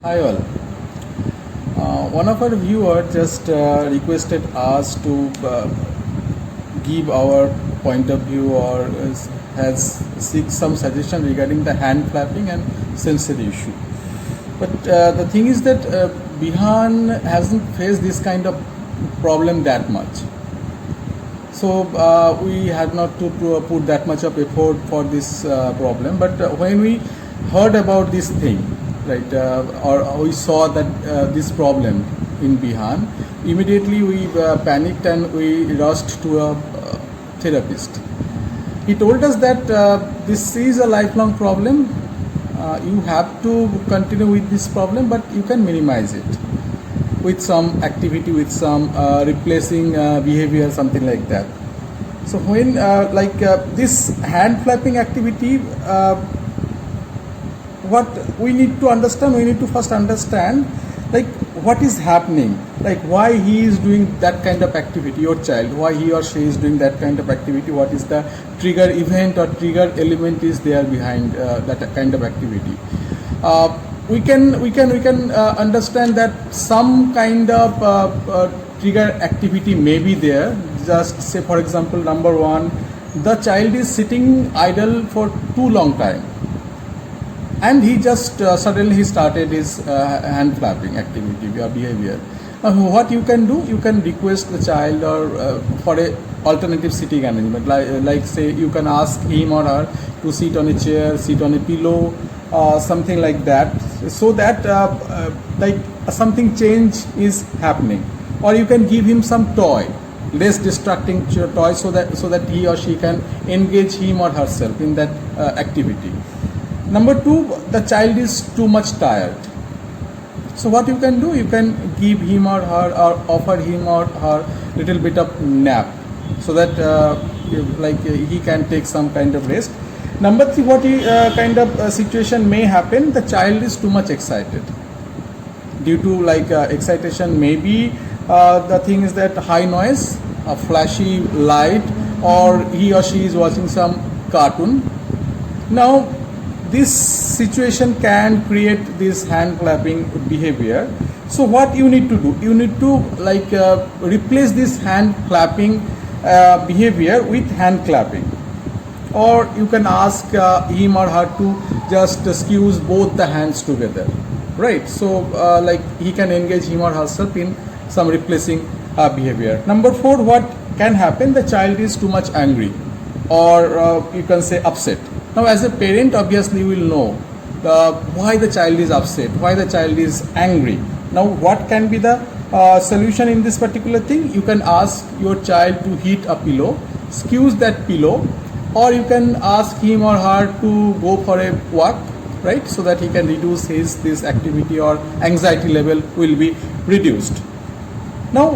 Hi all. One of our viewers just requested us to give our point of view or has seek some suggestion regarding the hand flapping and sensory issue. But the thing is that Bihan hasn't faced this kind of problem that much. So we had not to put that much of effort for this problem. But when we heard about this thing, right, or we saw that this problem in Bihan, immediately we panicked and we rushed to a therapist. He told us that this is a lifelong problem. You have to continue with this problem, but you can minimize it with some activity, with some replacing behavior, something like that. So when this hand flapping activity, what we need to understand, we need to first understand like what is happening, like why he is doing that kind of activity, your child, why he or she is doing that kind of activity, what is the trigger event or trigger element is there behind that kind of activity. We can understand that some kind of trigger activity may be there. Just say for example, number one, the child is sitting idle for too long time and he just suddenly he started his hand flapping activity or behavior. What you can do, you can request the child or for a alternative sitting arrangement, like say you can ask him or her to sit on a chair, sit on a pillow, something like that, so that like something change is happening. Or you can give him some toy, less distracting toy, so that he or she can engage him or herself in that activity. Number two, the child is too much tired. So what you can do, you can give him or her or offer him or her little bit of nap, so that he can take some kind of rest. Number three, what kind of situation may happen, the child is too much excited. Due to excitation, maybe the thing is that high noise, a flashy light, or he or she is watching some cartoon. Now this situation can create this hand clapping behavior. So what you need to do, you need to replace this hand clapping behavior with hand clapping, or you can ask him or her to just squeeze both the hands together, right? So he can engage him or herself in some replacing behavior. Number four, what can happen, the child is too much angry, or you can say upset. Now as a parent, obviously you will know why the child is upset, why the child is angry. Now what can be the solution in this particular thing? You can ask your child to hit a pillow, squeeze that pillow, or you can ask him or her to go for a walk, right, so that he can reduce this activity, or anxiety level will be reduced. Now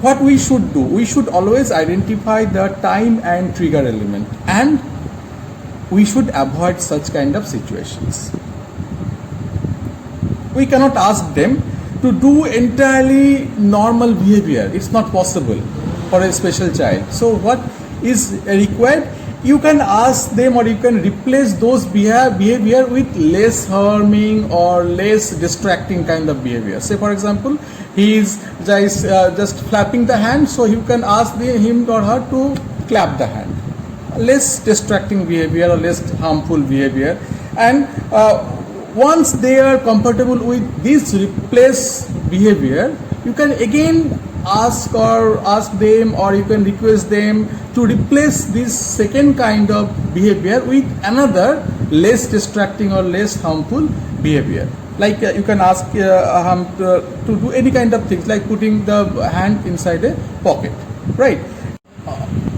what we should do, we should always identify the time and trigger element, and we should avoid such kind of situations. We cannot ask them to do entirely normal behavior. It's not possible for a special child. So what is required, you can ask them, or you can replace those behavior with less harming or less distracting kind of behavior. Say for example, he is just flapping the hand, so you can ask him or her to clap the hand. Less distracting behavior or less harmful behavior. And once they are comfortable with this replace behavior, you can again ask them, or you can request them to replace this second kind of behavior with another less distracting or less harmful behavior. Like you can ask to do any kind of things, like putting the hand inside a pocket, right?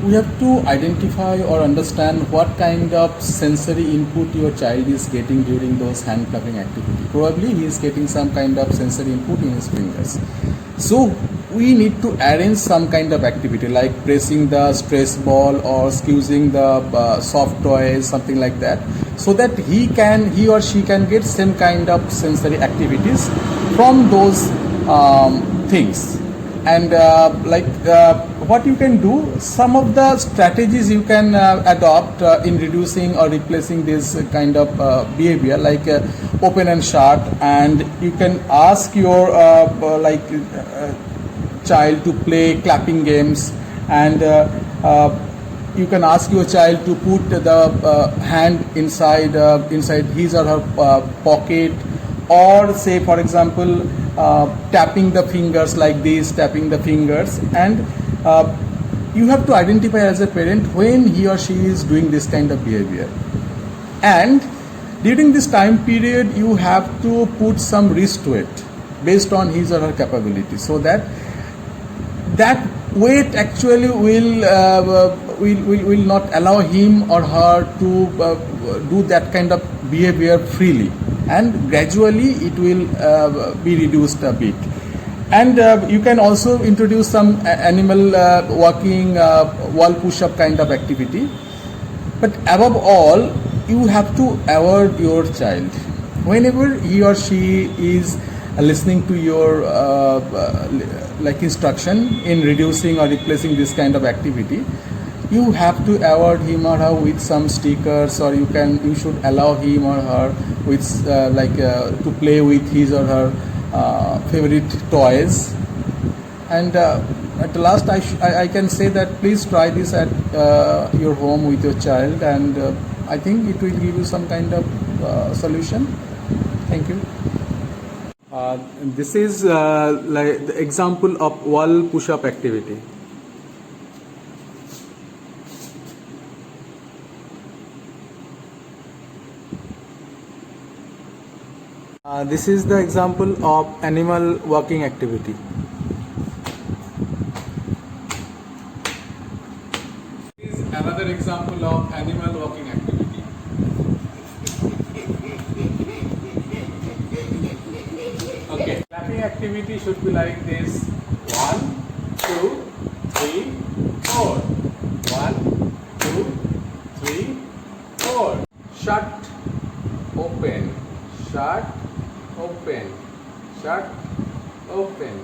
We have to identify or understand what kind of sensory input your child is getting during those hand clapping activity. Probably he is getting some kind of sensory input in his fingers. So we need to arrange some kind of activity, like pressing the stress ball or squeezing the soft toys, something like that, so that he or she can get same kind of sensory activities from those things. And what you can do, some of the strategies you can adopt in reducing or replacing this kind of behavior, like open and shut, and you can ask your child to play clapping games, and you can ask your child to put the hand inside his or her pocket, or say for example tapping the fingers like this, tapping the fingers, and you have to identify as a parent when he or she is doing this kind of behavior. And during this time period you have to put some risk to it based on his or her capability, so that weight actually will not allow him or her to do that kind of behavior freely, and gradually it will be reduced a bit. And you can also introduce some animal walking, wall push-up kind of activity. But above all, you have to avoid your child whenever he or she is listening to your instruction in reducing or replacing this kind of activity. You have to avoid him or her with some stickers, or you should allow him or her with to play with his or her favorite toys. And at the last, I can say that please try this at your home with your child, and I think it will give you some kind of solution. Thank you. This is like the example of wall push-up activity. This is the example of animal walking activity. This is another example of animal walking activity. Okay, clapping activity should be like this: 1, 2, 3, 4. 1, 2, 3, 4. Shut, open, shut, open, shut, open.